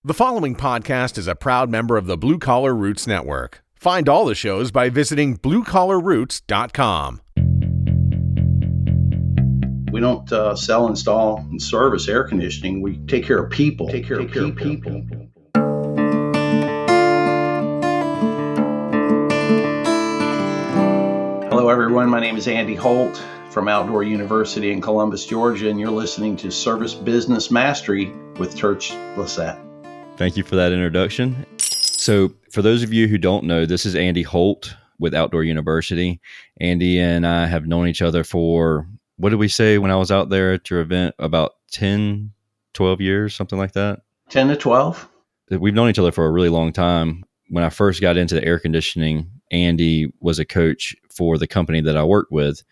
The following podcast is a proud member of the Blue Collar Roots Network. Find all the shows by visiting bluecollarroots.com. We don't sell, install, and service air conditioning. We take care of people. Hello, everyone. My name is Andy Holt from Outdoor University in Columbus, Georgia, and you're listening to Service Business Mastery with Church Lissette. Thank you for that introduction. So for those of you who don't know, this is Andy Holt with Outdoor University. Andy and I have known each other for, what did we say when I was out there at your event? About 10, 12 years, something like that? 10 to 12. We've known each other for a really long time. When I first got into the air conditioning, Andy was a coach for the company that I worked with.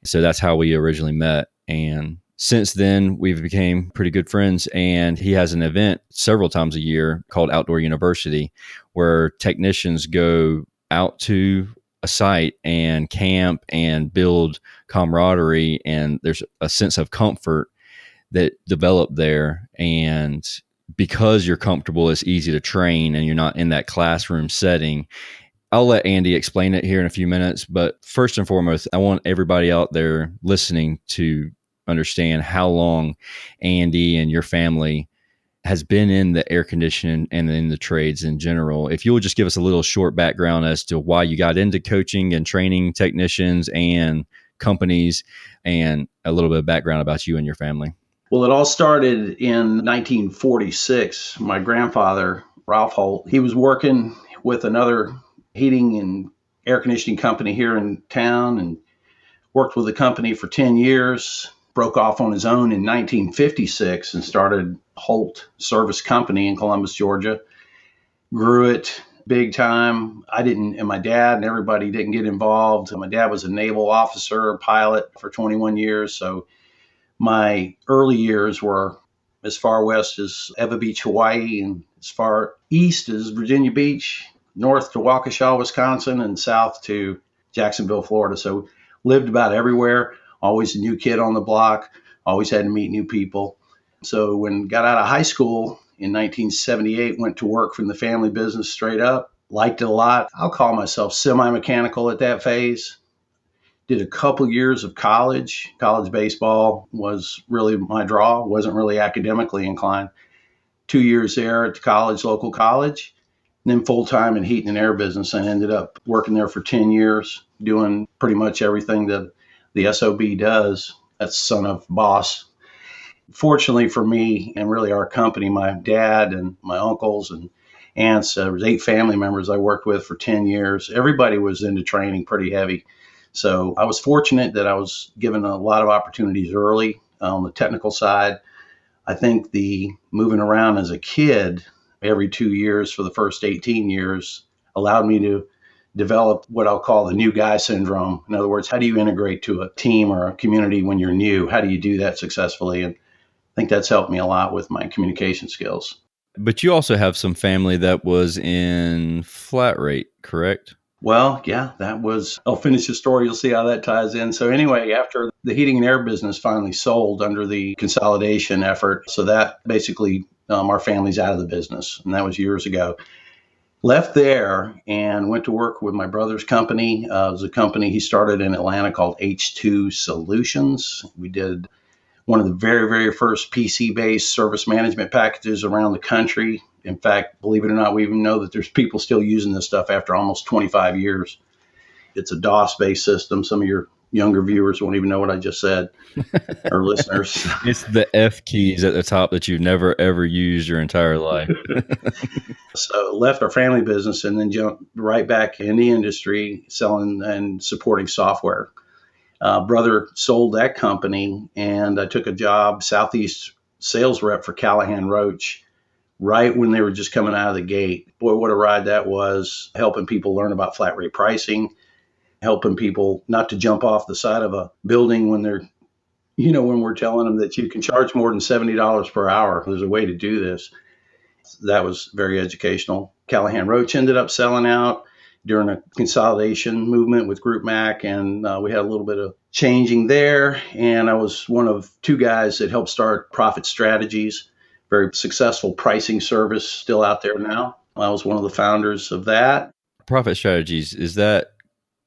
So that's how we originally met. And since then, we've become pretty good friends, and he has an event several times a year called Outdoor University, where technicians go out to a site and camp and build camaraderie, and there's a sense of comfort that developed there. And because you're comfortable, it's easy to train, and you're not in that classroom setting. I'll let Andy explain it here in a few minutes, but first and foremost, I want everybody out there listening to understand how long Andy and your family has been in the air conditioning and in the trades in general. If you will just give us a little short background as to why you got into coaching and training technicians and companies, and a little bit of background about you and your family. Well, it all started in 1946. My grandfather, Ralph Holt, he was working with another heating and air conditioning company here in town and worked with the company for 10 years. Broke off on his own in 1956 and started Holt Service Company in Columbus, Georgia. Grew it big time. I didn't, and my dad and everybody didn't get involved. My dad was a naval officer, pilot for 21 years. So my early years were as far west as Eva Beach, Hawaii, and as far east as Virginia Beach, north to Waukesha, Wisconsin, and south to Jacksonville, Florida. So lived about everywhere. Always a new kid on the block, always had to meet new people. So when got out of high school in 1978, went to work from the family business straight up, liked it a lot. I'll call myself semi-mechanical at that phase. Did a couple years of college. College baseball was really my draw, wasn't really academically inclined. 2 years there at the college, local college, and then full-time in heating and air business. I ended up working there for 10 years, doing pretty much everything that the SOB does. That's son of boss. Fortunately for me and really our company, my dad and my uncles and aunts, there was 8 family members I worked with for 10 years. Everybody was into training pretty heavy. So I was fortunate that I was given a lot of opportunities early on the technical side. I think the moving around as a kid every 2 years for the first 18 years allowed me to develop what I'll call the new guy syndrome. In other words, how do you integrate to a team or a community when you're new? How do you do that successfully? And I think that's helped me a lot with my communication skills. But you also have some family that was in flat rate, correct? Well, yeah, I'll finish the story. You'll see how that ties in. So anyway, after the heating and air business finally sold under the consolidation effort, so that basically our family's out of the business. And that was years ago. Left there and went to work with my brother's company. It was a company he started in Atlanta called H2 Solutions. We did one of the very, very first PC-based service management packages around the country. In fact, believe it or not, we even know that there's people still using this stuff after almost 25 years. It's a DOS-based system. Some of your younger viewers won't even know what I just said, or listeners. It's the F keys at the top that you've never, ever used your entire life. So left our family business and then jumped right back in the industry, selling and supporting software. Brother sold that company, and I took a job, Southeast sales rep for Callahan Roche, right when they were just coming out of the gate. Boy, what a ride that was, helping people learn about flat rate pricing, helping people not to jump off the side of a building when they're, when we're telling them that you can charge more than $70 per hour. There's a way to do this. That was very educational. Callahan Roche ended up selling out during a consolidation movement with Group Mac, and we had a little bit of changing there. And I was one of 2 guys that helped start Profit Strategies. very successful pricing service still out there now. I was one of the founders of that. Profit Strategies, is that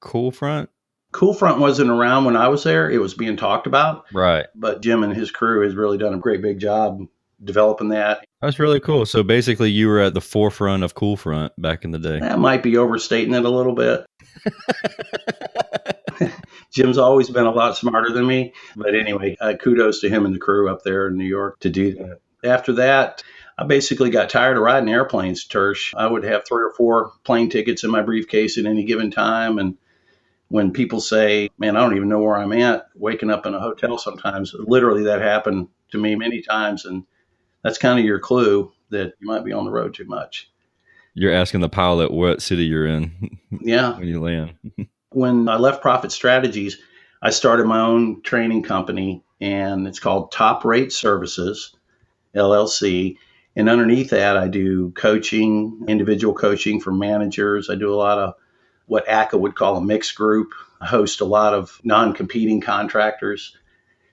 Cool Front? Cool Front wasn't around when I was there. It was being talked about. Right. But Jim and his crew has really done a great big job developing that. That's really cool. So basically you were at the forefront of Cool Front back in the day. That might be overstating it a little bit. Jim's always been a lot smarter than me. But anyway, kudos to him and the crew up there in New York to do that. After that, I basically got tired of riding airplanes, Tersh. I would have 3 or 4 plane tickets in my briefcase at any given time. And when people say, man, I don't even know where I'm at, waking up in a hotel sometimes, literally that happened to me many times. And that's kind of your clue that you might be on the road too much. You're asking the pilot what city you're in Yeah. when you land. When I left Profit Strategies, I started my own training company, and it's called Top Rate Services, LLC. And underneath that, I do coaching, individual coaching for managers. I do a lot of what ACA would call a mixed group. I host a lot of non-competing contractors,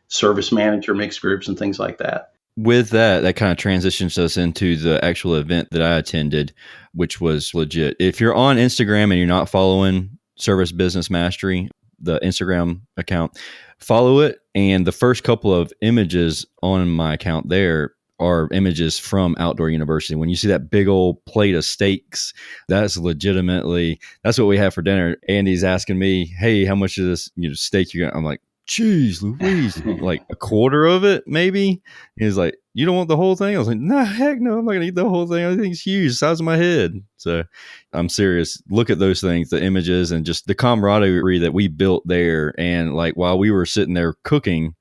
service manager mixed groups, and things like that. With that kind of transitions us into the actual event that I attended, which was legit. If you're on Instagram and you're not following Service Business Mastery, the Instagram account, follow it. And the first couple of images on my account there are images from Outdoor University. When you see that big old plate of steaks, that's legitimately, that's what we have for dinner. Andy's asking me, hey, how much of this steak you got? I'm like, geez, Louise, like a quarter of it, maybe. He's like, you don't want the whole thing? I was like, no, heck no, I'm not gonna eat the whole thing. I think it's huge, the size of my head. So I'm serious. Look at those things, the images, and just the camaraderie that we built there. And like while we were sitting there cooking,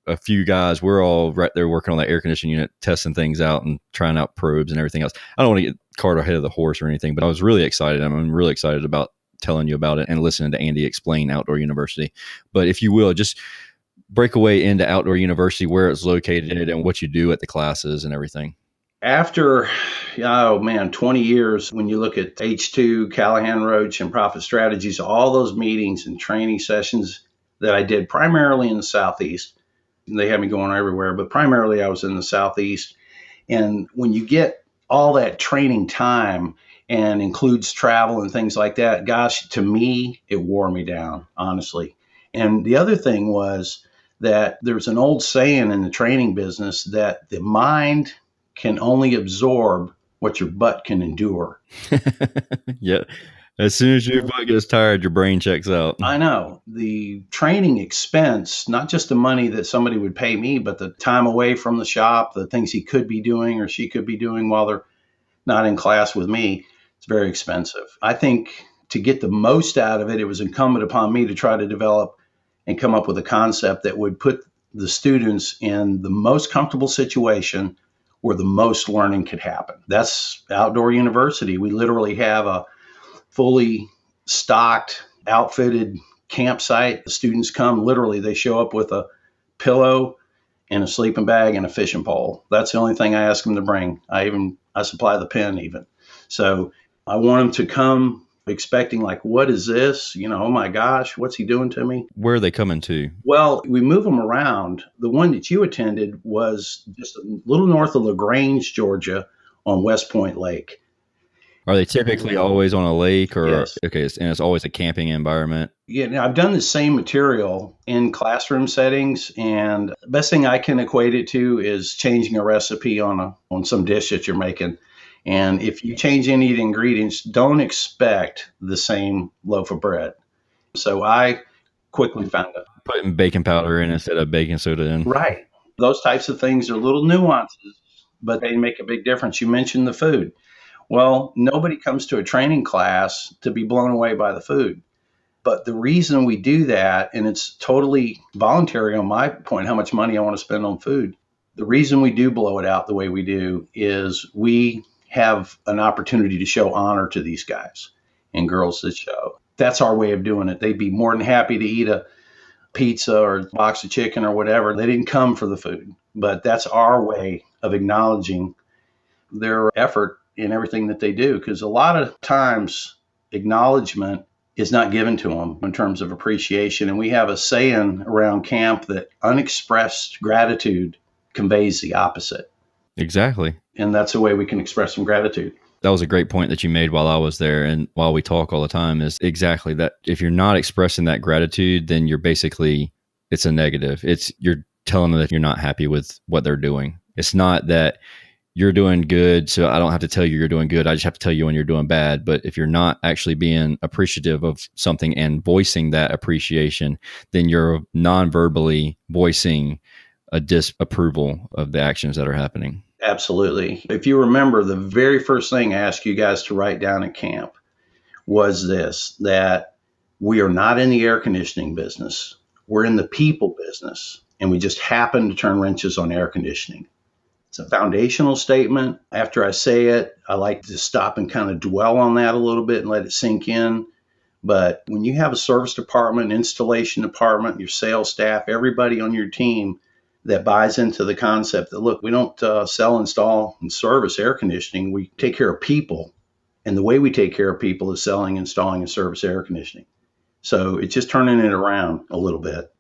a few guys, we're all right there working on that air conditioning unit, testing things out and trying out probes and everything else. I don't want to get cart ahead of the horse or anything, but I was really excited. I'm really excited about telling you about it and listening to Andy explain Outdoor University. But if you will, just break away into Outdoor University, where it's located and what you do at the classes and everything. After, 20 years, when you look at H2, Callahan Roche, and Profit Strategies, all those meetings and training sessions that I did primarily in the Southeast, they had me going everywhere, but primarily I was in the Southeast. And when you get all that training time and includes travel and things like that, gosh, to me, it wore me down, honestly. And the other thing was that there's an old saying in the training business that the mind can only absorb what your butt can endure. Yeah. As soon as your butt gets tired, your brain checks out. I know. The training expense, not just the money that somebody would pay me, but the time away from the shop, the things he could be doing or she could be doing while they're not in class with me, it's very expensive. I think to get the most out of it, it was incumbent upon me to try to develop and come up with a concept that would put the students in the most comfortable situation where the most learning could happen. That's Outdoor University. We literally have a fully stocked, outfitted campsite. The students come, literally, they show up with a pillow and a sleeping bag and a fishing pole. That's the only thing I ask them to bring. I supply the pen even. So I want them to come expecting like, what is this? Oh my gosh, what's he doing to me? Where are they coming to? Well, we move them around. The one that you attended was just a little north of LaGrange, Georgia, on West Point Lake. Are they typically always on a lake or Yes. Okay, and it's always a camping environment? Yeah, now I've done the same material in classroom settings, and the best thing I can equate it to is changing a recipe on some dish that you're making. And if you change any of the ingredients, don't expect the same loaf of bread. So I quickly found out. Putting baking powder in instead of baking soda in. Right. Those types of things are little nuances, but they make a big difference. You mentioned the food. Well, nobody comes to a training class to be blown away by the food. But the reason we do that, and it's totally voluntary on my point, how much money I want to spend on food. The reason we do blow it out the way we do is we have an opportunity to show honor to these guys and girls that show. That's our way of doing it. They'd be more than happy to eat a pizza or a box of chicken or whatever. They didn't come for the food, but that's our way of acknowledging their effort in everything that they do. Because a lot of times acknowledgement is not given to them in terms of appreciation. And we have a saying around camp that unexpressed gratitude conveys the opposite. Exactly. And that's the way we can express some gratitude. That was a great point that you made while I was there. And while we talk all the time is exactly that. If you're not expressing that gratitude, then it's a negative. You're telling them that you're not happy with what they're doing. It's not that you're doing good, so I don't have to tell you you're doing good. I just have to tell you when you're doing bad. But if you're not actually being appreciative of something and voicing that appreciation, then you're non-verbally voicing a disapproval of the actions that are happening. Absolutely. If you remember, the very first thing I asked you guys to write down at camp was this, that we are not in the air conditioning business. We're in the people business, and we just happen to turn wrenches on air conditioning. It's a foundational statement. After I say it, I like to stop and kind of dwell on that a little bit and let it sink in. But when you have a service department, installation department, your sales staff, everybody on your team that buys into the concept that, look, we don't sell, install, and service air conditioning. We take care of people. And the way we take care of people is selling, installing, and service air conditioning. So it's just turning it around a little bit.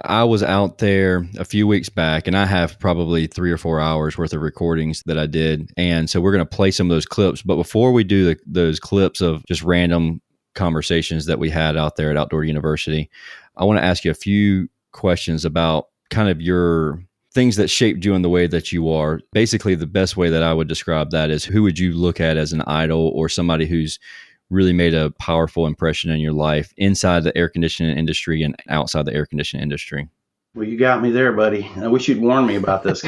I was out there a few weeks back, and I have probably 3 or 4 hours worth of recordings that I did. And so we're going to play some of those clips. But before we do those clips of just random conversations that we had out there at Outdoor University, I want to ask you a few questions about kind of your things that shaped you in the way that you are. Basically, the best way that I would describe that is, who would you look at as an idol or somebody who's really made a powerful impression in your life inside the air conditioning industry and outside the air conditioning industry? Well, you got me there, buddy. I wish you'd warned me about this.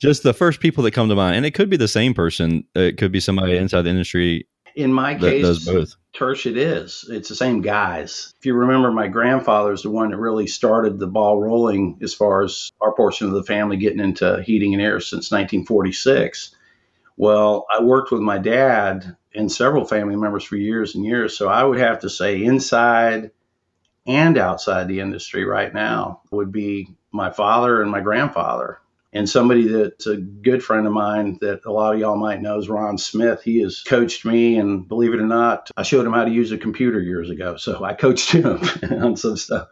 Just the first people that come to mind. And it could be the same person. It could be somebody inside the industry. In my case, does both. Tersh, it is. It's the same guys. If you remember, my grandfather's the one that really started the ball rolling as far as our portion of the family getting into heating and air since 1946. Well, I worked with my dad and several family members for years and years. So I would have to say inside and outside the industry right now would be my father and my grandfather. And somebody that's a good friend of mine that a lot of y'all might know is Ron Smith. He has coached me, and believe it or not, I showed him how to use a computer years ago. So I coached him on some stuff.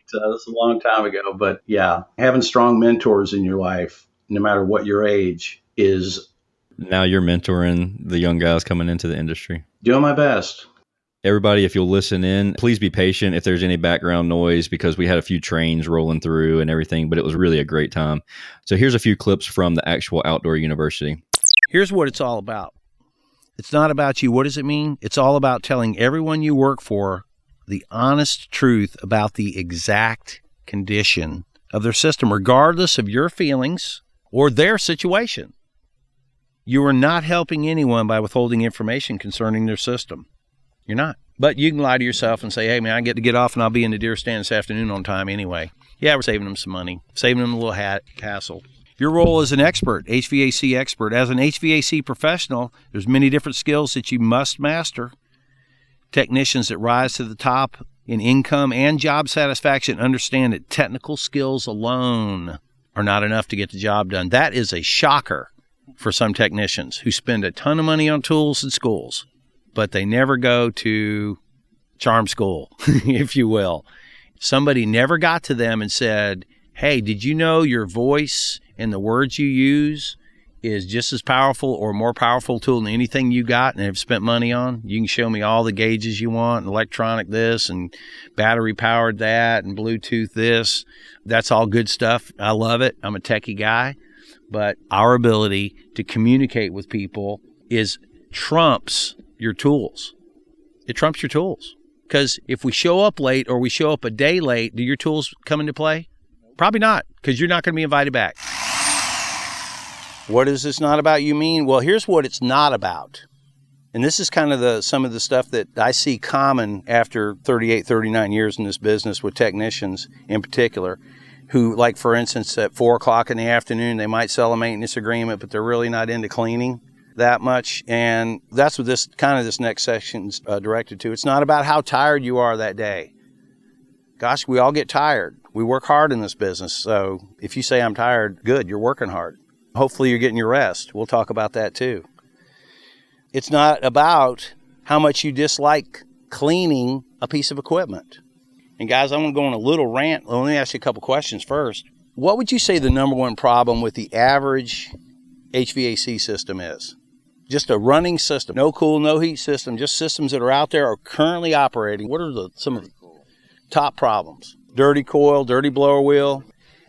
So that's a long time ago. But yeah, having strong mentors in your life, no matter what your age, is... Now you're mentoring the young guys coming into the industry. Doing my best. Everybody, if you'll listen in, please be patient if there's any background noise, because we had a few trains rolling through and everything, but it was really a great time. So here's a few clips from the actual Outdoor University. Here's what it's all about. It's not about you. What does it mean? It's all about telling everyone you work for the honest truth about the exact condition of their system, regardless of your feelings or their situation. You are not helping anyone by withholding information concerning their system. You're not. But you can lie to yourself and say, hey, man, I get to get off and I'll be in the deer stand this afternoon on time anyway. Yeah, we're saving them some money, saving them a little hassle. Your role as an expert, HVAC expert. As an HVAC professional, there's many different skills that you must master. Technicians that rise to the top in income and job satisfaction understand that technical skills alone are not enough to get the job done. That is a shocker for some technicians who spend a ton of money on tools and schools, but they never go to charm school, if you will. Somebody never got to them and said, hey, did you know your voice and the words you use is just as powerful or more powerful tool than anything you got and have spent money on? You can show me all the gauges you want, and electronic this and battery powered that and Bluetooth this. That's all good stuff. I love it. I'm a techie guy. But our ability to communicate with people trumps your tools. It trumps your tools. Because if we show up late or we show up a day late, do your tools come into play? Probably not, because you're not going to be invited back. What does this not about you mean? Well, here's what it's not about. And this is kind of some of the stuff that I see common after 38, 39 years in this business with technicians in particular, who, like, for instance, at 4 o'clock in the afternoon, they might sell a maintenance agreement, but they're really not into cleaning that much. And that's what this next section's directed to. It's not about how tired you are that day. Gosh, we all get tired. We work hard in this business. So if you say I'm tired, good, you're working hard. Hopefully you're getting your rest. We'll talk about that too. It's not about how much you dislike cleaning a piece of equipment. And guys, I'm going to go on a little rant. Let me ask you a couple questions first. What would you say the number one problem with the average HVAC system is? Just a running system, no cool, no heat system, just systems that are out there are currently operating. What are some of the top problems? Dirty coil, dirty blower wheel.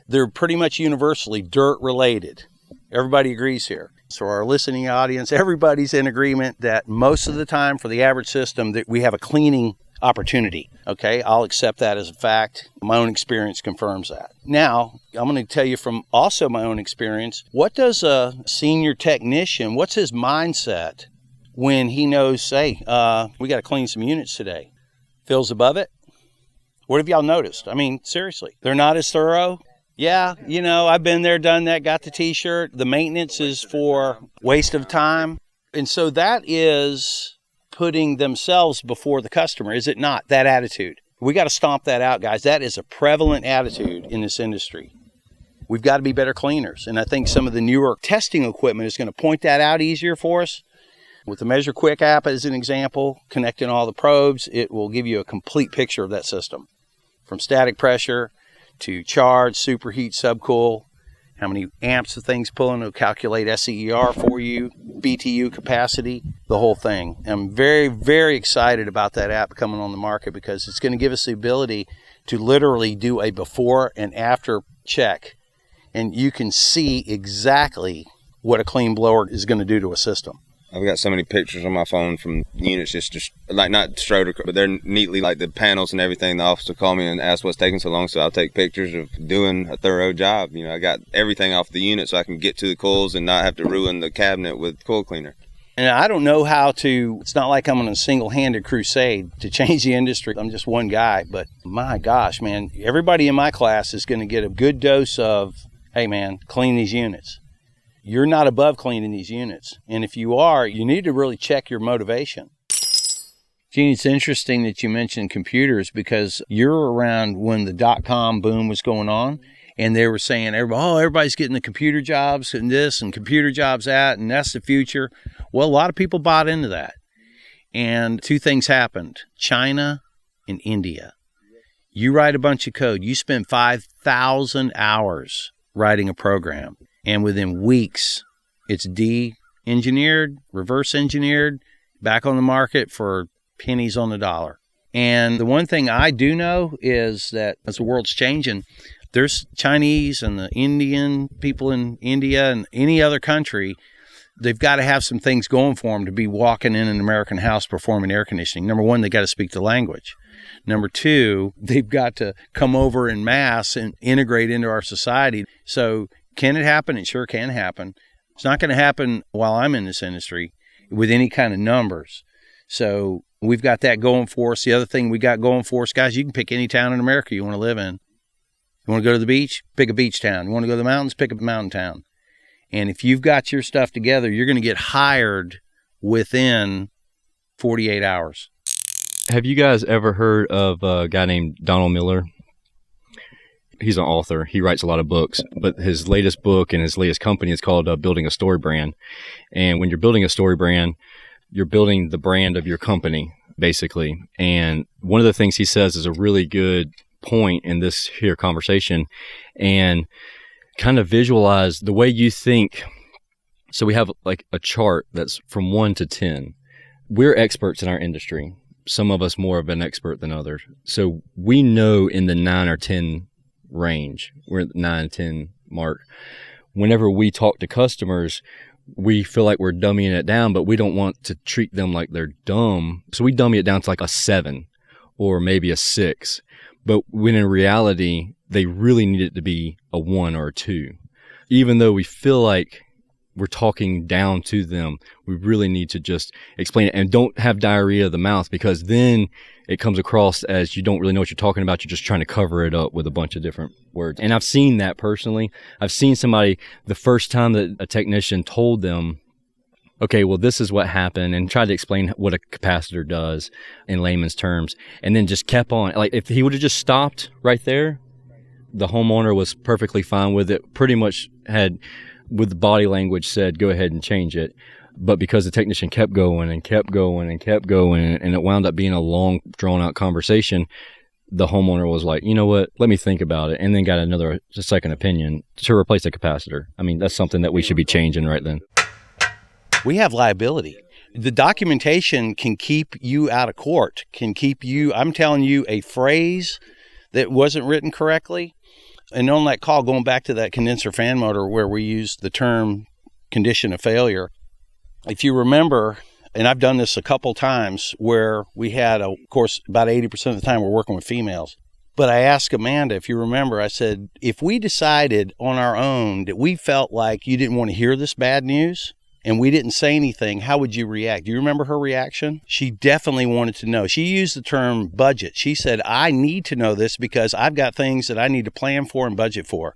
They're pretty much universally dirt related. Everybody agrees here. So our listening audience, everybody's in agreement that most of the time for the average system that we have a cleaning opportunity. Okay, I'll accept that as a fact. My own experience confirms that. Now, I'm going to tell you from also my own experience, what does a senior technician, what's his mindset when he knows, hey, we got to clean some units today? Feels above it? What have y'all noticed? I mean, seriously, they're not as thorough. Yeah, I've been there, done that, got the t-shirt. The maintenance is for waste of time. And so that is putting themselves before the customer, is it not? That attitude. We got to stomp that out, guys. That is a prevalent attitude in this industry. We've got to be better cleaners. And I think some of the newer testing equipment is going to point that out easier for us. With the Measure Quick app as an example, connecting all the probes, it will give you a complete picture of that system. From static pressure to charge, superheat, subcool, how many amps the thing's pulling, it'll calculate SCER for you, BTU capacity, the whole thing. I'm very, very excited about that app coming on the market because it's going to give us the ability to literally do a before and after check. And you can see exactly what a clean blower is going to do to a system. I've got so many pictures on my phone from units, just like not Schroeder, but they're neatly like the panels and everything. The officer called me and asked what's taking so long, so I'll take pictures of doing a thorough job. I got everything off the unit so I can get to the coils and not have to ruin the cabinet with coil cleaner. And I don't know how to, it's not like I'm on a single-handed crusade to change the industry. I'm just one guy, but my gosh, man, everybody in my class is going to get a good dose of, hey man, clean these units. You're not above cleaning these units. And if you are, you need to really check your motivation. Gene, it's interesting that you mentioned computers because you're around when the .com boom was going on and they were saying, everybody's getting the computer jobs and this and computer jobs that, and that's the future. Well, a lot of people bought into that. And two things happened, China and India. You write a bunch of code. You spend 5,000 hours writing a program. And within weeks, it's de-engineered, reverse engineered, back on the market for pennies on the dollar. And the one thing I do know is that as the world's changing, there's Chinese and the Indian people in India and any other country, they've got to have some things going for them to be walking in an American house performing air conditioning. Number one, they got to speak the language. Number two, they've got to come over en masse and integrate into our society. So can it happen? It sure can happen. It's not going to happen while I'm in this industry with any kind of numbers. So we've got that going for us. The other thing we got going for us, guys, you can pick any town in America you want to live in. You want to go to the beach? Pick a beach town. You want to go to the mountains? Pick a mountain town. And if you've got your stuff together, you're going to get hired within 48 hours. Have you guys ever heard of a guy named Donald Miller? He's an author. He writes a lot of books, but his latest book and his latest company is called Building a Story Brand. And when you're building a story brand, you're building the brand of your company, basically. And one of the things he says is a really good point in this here conversation, and kind of visualize the way you think. So we have like a chart that's from 1 to 10. We're experts in our industry. Some of us more of an expert than others. So we know in the 9 or 10 range, we're at the 9, 10 mark. Whenever we talk to customers, we feel like we're dummying it down, but we don't want to treat them like they're dumb. So we dummy it down to like a 7 or maybe a 6. But when in reality, they really need it to be a 1 or a 2. Even though we feel like we're talking down to them, we really need to just explain it and don't have diarrhea of the mouth, because then it comes across as you don't really know what you're talking about. You're just trying to cover it up with a bunch of different words. And I've seen that personally. I've seen somebody, the first time that a technician told them, okay, well, this is what happened, and tried to explain what a capacitor does in layman's terms, and then just kept on. Like, if he would have just stopped right there, the homeowner was perfectly fine with it, pretty much had, with the body language, said, go ahead and change it. But because the technician kept going and kept going and kept going, and it wound up being a long, drawn-out conversation, the homeowner was like, you know what, let me think about it, and then got a second opinion to replace the capacitor. I mean, that's something that we should be changing right then. We have liability. The documentation can keep you out of court, can keep you, I'm telling you, a phrase that wasn't written correctly. And on that call, going back to that condenser fan motor where we used the term condition of failure, if you remember, and I've done this a couple times where we had, of course, about 80% of the time we're working with females. But I asked Amanda, if you remember, I said, if we decided on our own that we felt like you didn't want to hear this bad news and we didn't say anything, how would you react? Do you remember her reaction? She definitely wanted to know. She used the term budget. She said, I need to know this because I've got things that I need to plan for and budget for.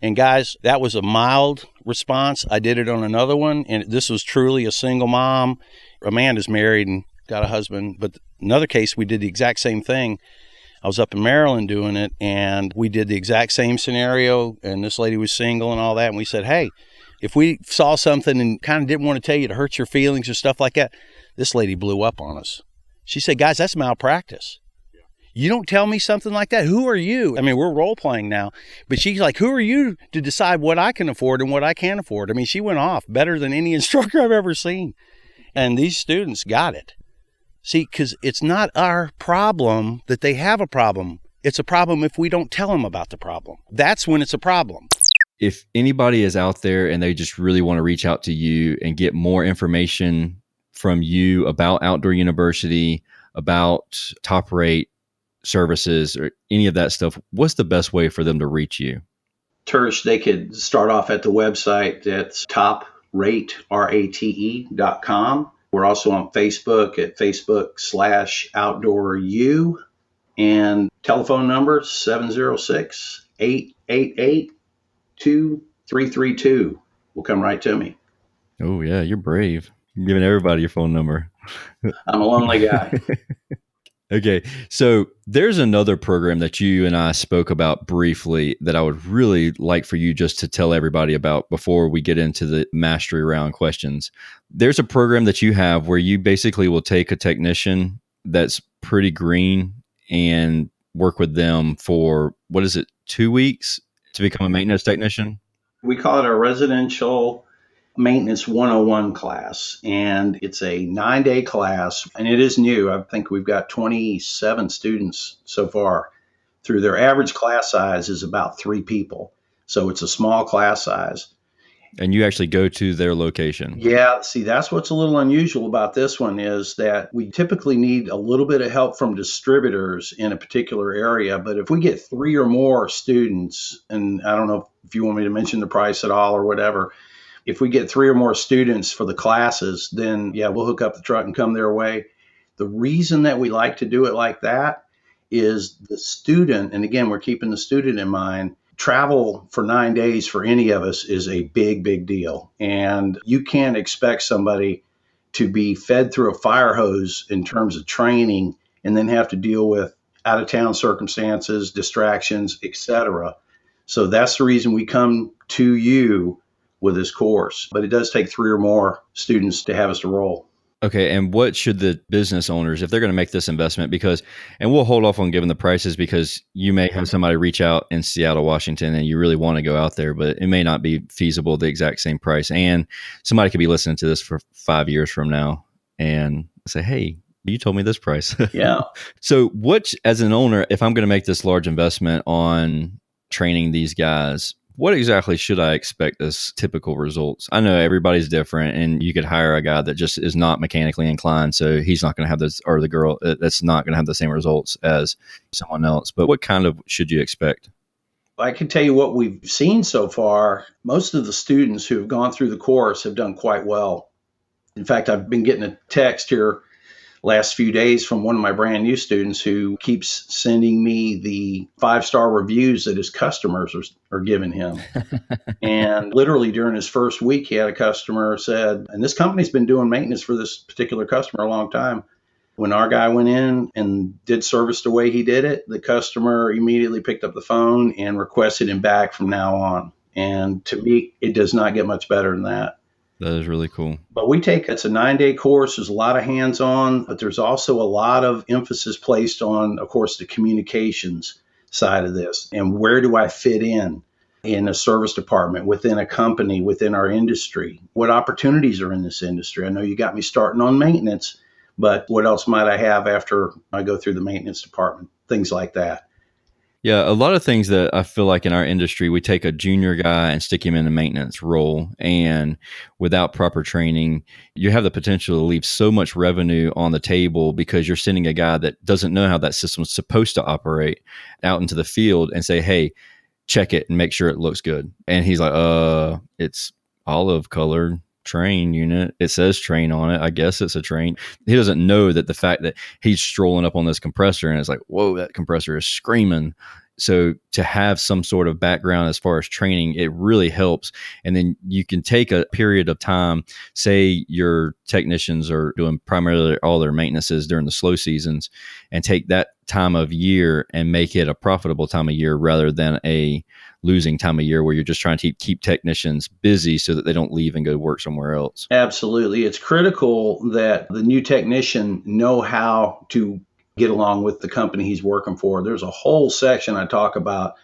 And guys, that was a mild response. I did it on another one, and this was truly a single mom. Amanda's married and got a husband, but another case, we did the exact same thing. I was up in Maryland doing it, and we did the exact same scenario, and this lady was single and all that, and we said, hey, if we saw something and kind of didn't want to tell you to hurt your feelings or stuff like that, this lady blew up on us. She said, guys, that's malpractice. You don't tell me something like that. Who are you? I mean, we're role playing now, but she's like, who are you to decide what I can afford and what I can't afford? I mean, she went off better than any instructor I've ever seen. And these students got it. See, because it's not our problem that they have a problem. It's a problem if we don't tell them about the problem. That's when it's a problem. If anybody is out there and they just really want to reach out to you and get more information from you about Outdoor University, about Top Rate services, or any of that stuff, what's the best way for them to reach you? Tersh, they could start off at the website. That's toprate.com. We're also on Facebook at Facebook/OutdoorU, and telephone number 706-888-2332. Will come right to me. Oh yeah, you're brave. You're giving everybody your phone number. I'm a lonely guy. Okay, so there's another program that you and I spoke about briefly that I would really like for you just to tell everybody about before we get into the mastery round questions. There's a program that you have where you basically will take a technician that's pretty green and work with them for, 2 weeks to become a maintenance technician? We call it our residential maintenance 101 class, and it's a 9-day class, and it is new. I think we've got 27 students so far through. Their average class size is about 3 people, so it's a small class size. And you actually go to their location? Yeah, see, that's what's a little unusual about this one is that we typically need a little bit of help from distributors in a particular area, but if we get 3 or more students, and I don't know if you want me to mention the price at all or whatever, if we get 3 or more students for the classes, then yeah, we'll hook up the truck and come their way. The reason that we like to do it like that is the student, and again, we're keeping the student in mind, travel for 9 days for any of us is a big, big deal. And you can't expect somebody to be fed through a fire hose in terms of training and then have to deal with out of town circumstances, distractions, etc. So that's the reason we come to you with this course, but it does take 3 or more students to have us to roll. Okay, and what should the business owners, if they're going to make this investment, and we'll hold off on giving the prices because you may have somebody reach out in Seattle, Washington, and you really want to go out there, but it may not be feasible the exact same price. And somebody could be listening to this for 5 years from now and say, hey, you told me this price. Yeah. So as an owner, if I'm going to make this large investment on training these guys, what exactly should I expect as typical results? I know everybody's different, and you could hire a guy that just is not mechanically inclined, so he's not going to have this, or the girl that's not going to have the same results as someone else. But what kind of should you expect? I can tell you what we've seen so far. Most of the students who have gone through the course have done quite well. In fact, I've been getting a text here last few days from one of my brand new students who keeps sending me the 5-star reviews that his customers are giving him. And literally during his first week, he had a customer said, and this company's been doing maintenance for this particular customer a long time. When our guy went in and did service the way he did it, the customer immediately picked up the phone and requested him back from now on. And to me, it does not get much better than that. That is really cool. But it's a 9-day course. There's a lot of hands-on, but there's also a lot of emphasis placed on, of course, the communications side of this. And where do I fit in a service department, within a company, within our industry? What opportunities are in this industry? I know you got me starting on maintenance, but what else might I have after I go through the maintenance department? Things like that. Yeah, a lot of things that I feel like in our industry, we take a junior guy and stick him in a maintenance role. And without proper training, you have the potential to leave so much revenue on the table because you're sending a guy that doesn't know how that system is supposed to operate out into the field and say, hey, check it and make sure it looks good. And he's like, it's olive colored train unit. It says train on it. I guess it's a train. He doesn't know that the fact that he's strolling up on this compressor and it's like, whoa, that compressor is screaming. So to have some sort of background as far as training, it really helps. And then you can take a period of time, say your technicians are doing primarily all their maintenances during the slow seasons, and take that time of year and make it a profitable time of year rather than a losing time of year where you're just trying to keep technicians busy so that they don't leave and go work somewhere else. Absolutely. It's critical that the new technician know how to get along with the company he's working for. There's a whole section I talk about.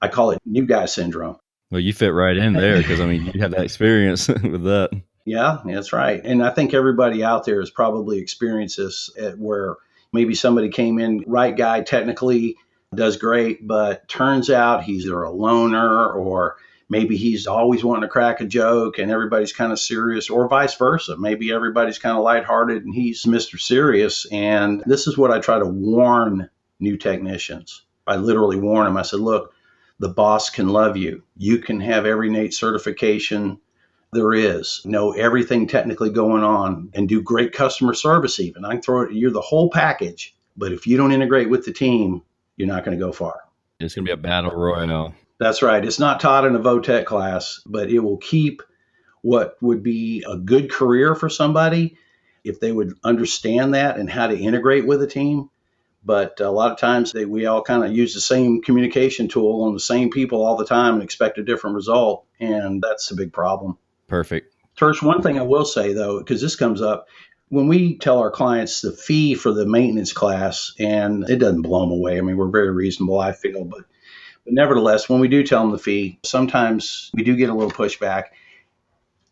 I call it new guy syndrome. Well, you fit right in there because, I mean, you have that experience with that. Yeah, that's right. And I think everybody out there has probably experienced this where maybe somebody came in, right guy technically, does great, but turns out he's either a loner or maybe he's always wanting to crack a joke and everybody's kind of serious, or vice versa. Maybe everybody's kind of lighthearted and he's Mr. Serious. And this is what I try to warn new technicians. I literally warn them. I said, look, the boss can love you. You can have every NATE certification there is, know everything technically going on, and do great customer service even. I can throw it, you're the whole package. But if you don't integrate with the team, you're not going to go far. It's going to be a battle royale. That's right. It's not taught in a VOTEC class, but it will keep what would be a good career for somebody if they would understand that and how to integrate with a team. But a lot of times we all kind of use the same communication tool on the same people all the time and expect a different result. And that's a big problem. Perfect. Tersh, one thing I will say, though, because this comes up, when we tell our clients the fee for the maintenance class, and it doesn't blow them away. I mean, we're very reasonable, I feel. But nevertheless, when we do tell them the fee, sometimes we do get a little pushback.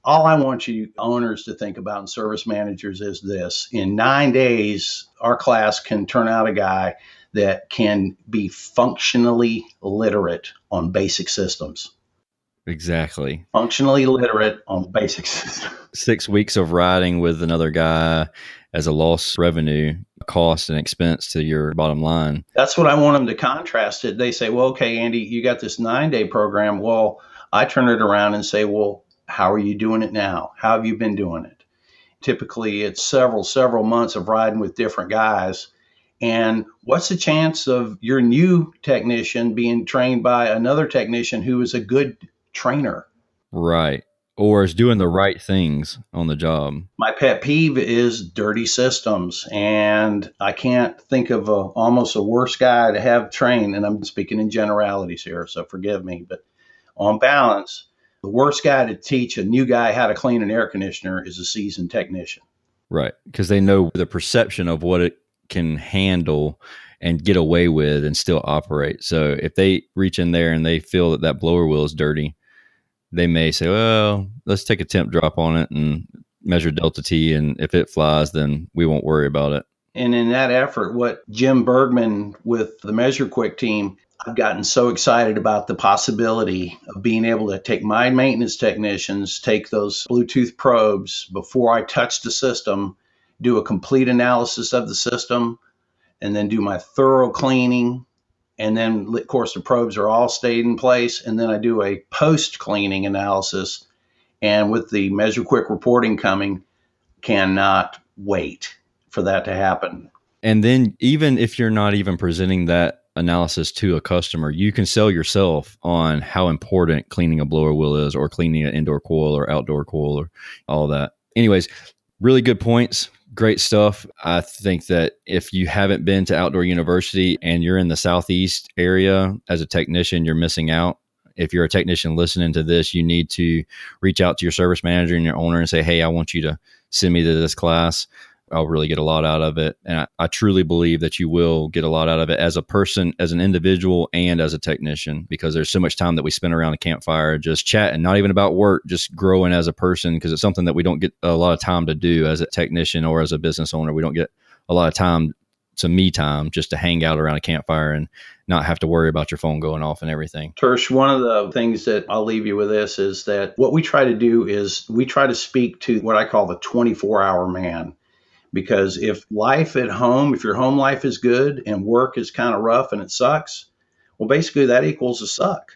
All I want you owners to think about and service managers is this. In 9 days, our class can turn out a guy that can be functionally literate on basic systems. Exactly. Functionally literate on basic systems. 6 weeks of riding with another guy as a lost revenue, cost and expense to your bottom line. That's what I want them to contrast it. They say, well, okay, Andy, you got this 9-day program. Well, I turn it around and say, well, how are you doing it now? How have you been doing it? Typically, it's several months of riding with different guys. And what's the chance of your new technician being trained by another technician who is a good trainer? Right. Or is doing the right things on the job. My pet peeve is dirty systems. And I can't think of almost a worse guy to have trained. And I'm speaking in generalities here, so forgive me. But on balance, the worst guy to teach a new guy how to clean an air conditioner is a seasoned technician. Right. Because they know the perception of what it can handle and get away with and still operate. So if they reach in there and they feel that that blower wheel is dirty, they may say, well, let's take a temp drop on it and measure delta T. And if it flies, then we won't worry about it. And in that effort, what Jim Bergman with the Measure Quick team, I've gotten so excited about the possibility of being able to take my maintenance technicians, take those Bluetooth probes before I touch the system, do a complete analysis of the system, and then do my thorough cleaning. And then, of course, the probes are all stayed in place. And then I do a post-cleaning analysis. And with the Measure Quick reporting coming, cannot wait for that to happen. And then even if you're not even presenting that analysis to a customer, you can sell yourself on how important cleaning a blower wheel is, or cleaning an indoor coil or outdoor coil, or all that. Anyways, really good points. Great stuff. I think that if you haven't been to Outdoor University and you're in the Southeast area as a technician, you're missing out. If you're a technician listening to this, you need to reach out to your service manager and your owner and say, hey, I want you to send me to this class. I'll really get a lot out of it. And I truly believe that you will get a lot out of it as a person, as an individual, and as a technician, because there's so much time that we spend around a campfire just chatting, not even about work, just growing as a person, because it's something that we don't get a lot of time to do as a technician or as a business owner. We don't get a lot of time, some me time, just to hang out around a campfire and not have to worry about your phone going off and everything. Tersh, one of the things that I'll leave you with this is that what we try to do is we try to speak to what I call the 24-hour man. Because if life at home, if your home life is good and work is kind of rough and it sucks, well, basically that equals a suck.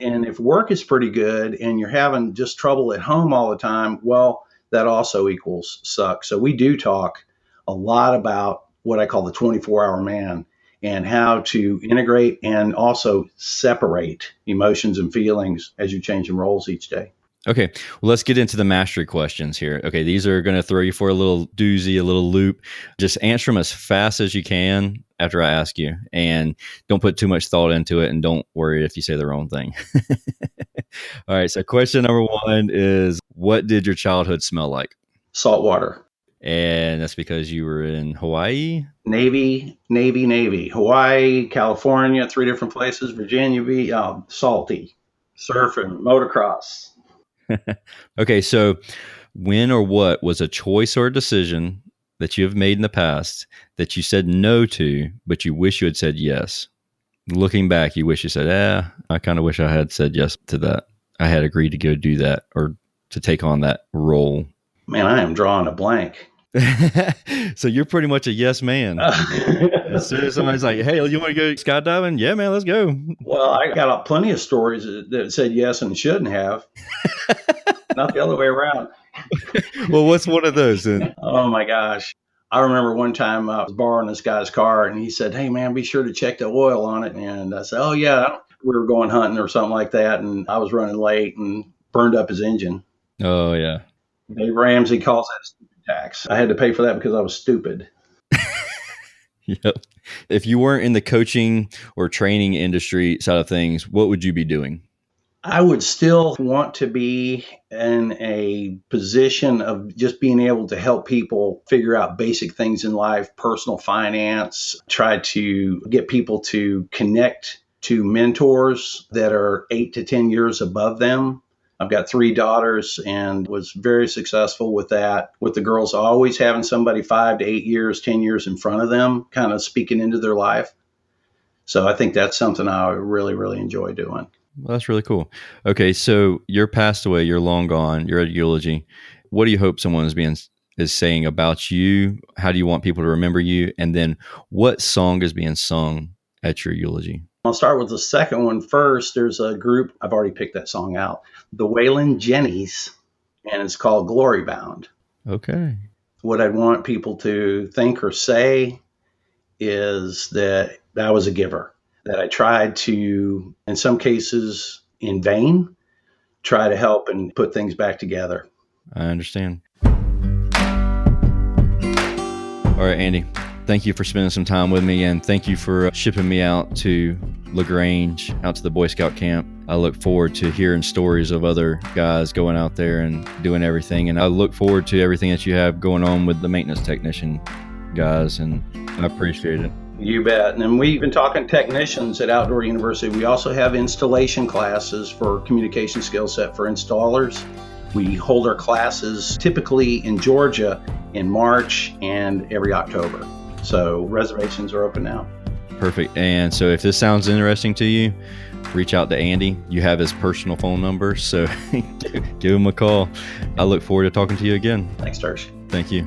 And if work is pretty good and you're having just trouble at home all the time, well, that also equals suck. So we do talk a lot about what I call the 24-hour man and how to integrate and also separate emotions and feelings as you're changing roles each day. Okay, well, let's get into the mastery questions here. Okay, these are going to throw you for a little doozy, a little loop. Just answer them as fast as you can after I ask you, and don't put too much thought into it, and don't worry if you say the wrong thing. All right, so question number one is, what did your childhood smell like? Salt water. And that's because you were in Hawaii? Navy. Hawaii, California, 3 different places, Virginia, salty. Surfing, motocross. Okay, so when or what was a choice or a decision that you have made in the past that you said no to, but you wish you had said yes? Looking back, you wish you said, I kind of wish I had said yes to that. I had agreed to go do that or to take on that role. Man, I am drawing a blank. So you're pretty much a yes man. As soon as somebody's like, hey, you want to go skydiving? Yeah, man, let's go. Well, I got plenty of stories that said yes and shouldn't have. Not the other way around. Well, what's one of those then? Oh, my gosh. I remember one time I was borrowing this guy's car, and he said, hey, man, be sure to check the oil on it. And I said, oh, yeah. We were going hunting or something like that, and I was running late and burned up his engine. Oh, yeah. Dave Ramsey calls that stupid tax. I had to pay for that because I was stupid. Yep. If you weren't in the coaching or training industry side of things, what would you be doing? I would still want to be in a position of just being able to help people figure out basic things in life, personal finance, try to get people to connect to mentors that are 8 to 10 years above them. I've got 3 daughters and was very successful with that, with the girls always having somebody 5 to 8 years, 10 years in front of them, kind of speaking into their life. So I think that's something I really, really enjoy doing. Well, that's really cool. Okay, so you're passed away, you're long gone, you're at a eulogy. What do you hope someone is saying about you? How do you want people to remember you? And then what song is being sung at your eulogy? I'll start with the second one first. There's a group, I've already picked that song out, the Waylon Jennies, and it's called Glory Bound. Okay. What I'd want people to think or say is that I was a giver, that I tried to, in some cases in vain, try to help and put things back together. I understand. All right, Andy, thank you for spending some time with me, and thank you for shipping me out to LaGrange, out to the Boy Scout camp. I look forward to hearing stories of other guys going out there and doing everything, and I look forward to everything that you have going on with the maintenance technician guys, and I appreciate it. You bet. And we've been talking technicians at Outdoor University. We also have installation classes for communication skill set for installers. We hold our classes typically in Georgia in March and every October. So reservations are open now. Perfect. And so if this sounds interesting to you, reach out to Andy. You have his personal phone number, so give him a call. I look forward to talking to you again. Thanks, Tersh. Thank you.